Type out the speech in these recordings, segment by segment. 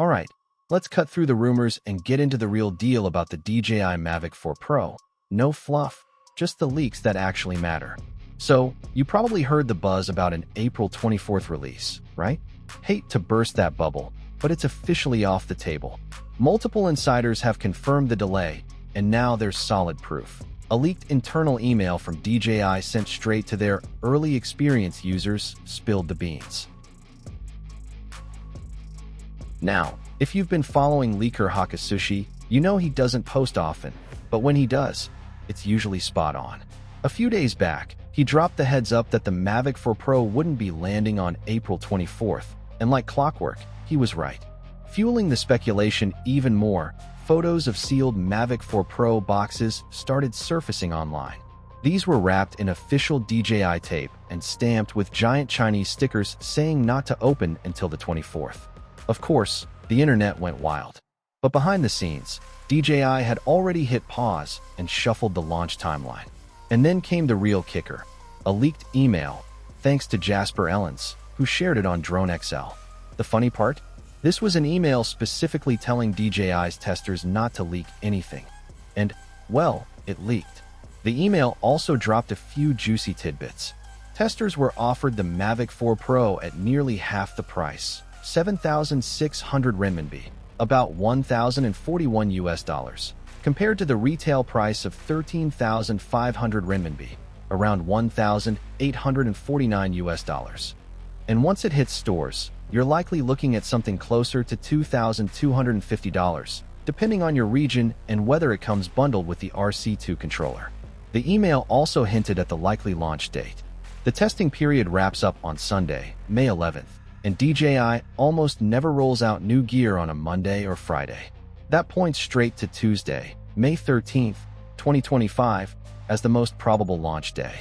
Alright, let's cut through the rumors and get into the real deal about the DJI Mavic 4 Pro. No fluff, just the leaks that actually matter. So, you probably heard the buzz about an April 24th release, right? Hate to burst that bubble, but it's officially off the table. Multiple insiders have confirmed the delay, and now there's solid proof. A leaked internal email from DJI sent straight to their early experience users spilled the beans. Now, if you've been following leaker Hakasushi, you know he doesn't post often, but when he does, it's usually spot on. A few days back, he dropped the heads up that the Mavic 4 Pro wouldn't be landing on April 24th, and like clockwork, he was right. Fueling the speculation even more, photos of sealed Mavic 4 Pro boxes started surfacing online. These were wrapped in official DJI tape and stamped with giant Chinese stickers saying not to open until the 24th. Of course, the internet went wild. But behind the scenes, DJI had already hit pause and shuffled the launch timeline. And then came the real kicker, a leaked email, thanks to Jasper Ellens, who shared it on Drone XL. The funny part? This was an email specifically telling DJI's testers not to leak anything. And, well, it leaked. The email also dropped a few juicy tidbits. Testers were offered the Mavic 4 Pro at nearly half the price, 7,600 renminbi, about $1,041, compared to the retail price of 13,500 renminbi, around $1,849. And once it hits stores, you're likely looking at something closer to $2,250, depending on your region and whether it comes bundled with the RC2 controller. The email also hinted at the likely launch date. The testing period wraps up on Sunday, May 11th, and DJI almost never rolls out new gear on a Monday or Friday. That points straight to Tuesday, May 13th, 2025, as the most probable launch day.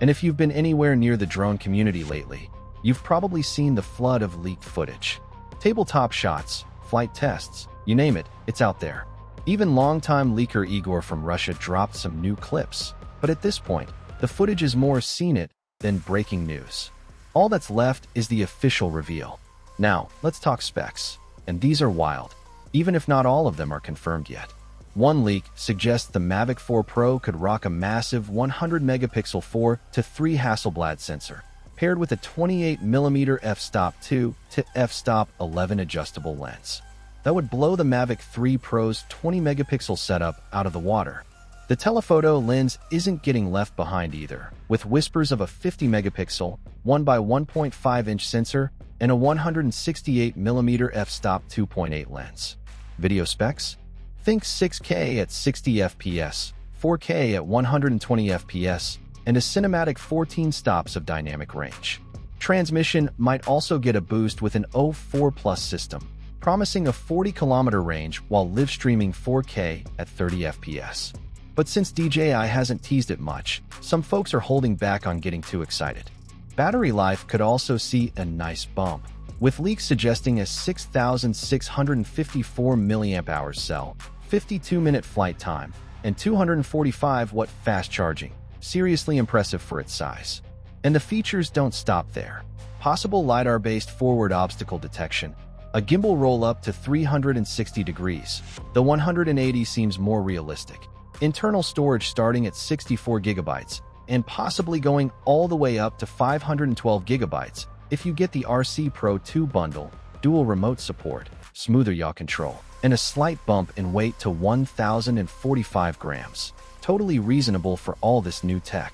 And if you've been anywhere near the drone community lately, you've probably seen the flood of leaked footage. Tabletop shots, flight tests, you name it, it's out there. Even longtime leaker Igor from Russia dropped some new clips. But at this point, the footage is more seen it than breaking news. All that's left is the official reveal. Now, let's talk specs. And these are wild, even if not all of them are confirmed yet. One leak suggests the Mavic 4 Pro could rock a massive 100-megapixel 4 to 3 Hasselblad sensor, paired with a 28mm f-stop 2 to f-stop 11 adjustable lens. That would blow the Mavic 3 Pro's 20-megapixel setup out of the water. The telephoto lens isn't getting left behind either, with whispers of a 50-megapixel, 1x1.5-inch sensor, and a 168mm f-stop 2.8 lens. Video specs? Think 6K at 60 FPS, 4K at 120 FPS, and a cinematic 14 stops of dynamic range. Transmission might also get a boost with an O4 Plus system, promising a 40-kilometer range while live streaming 4K at 30 FPS. But since DJI hasn't teased it much, some folks are holding back on getting too excited. Battery life could also see a nice bump, with leaks suggesting a 6,654 mAh cell, 52-minute flight time, and 245-watt fast charging. Seriously impressive for its size. And the features don't stop there. Possible LiDAR-based forward obstacle detection, a gimbal roll-up to 360 degrees, though 180 seems more realistic. Internal storage starting at 64 gigabytes, and possibly going all the way up to 512 gigabytes if you get the RC Pro 2 bundle, dual remote support, smoother yaw control, and a slight bump in weight to 1,045 grams. Totally reasonable for all this new tech.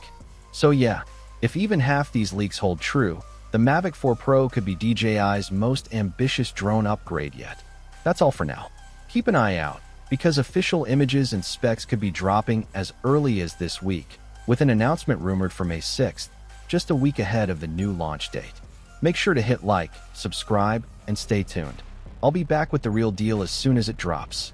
So yeah, if even half these leaks hold true, the Mavic 4 Pro could be DJI's most ambitious drone upgrade yet. That's all for now. Keep an eye out, because official images and specs could be dropping as early as this week, with an announcement rumored for May 6th, just a week ahead of the new launch date. Make sure to hit like, subscribe, and stay tuned. I'll be back with the real deal as soon as it drops.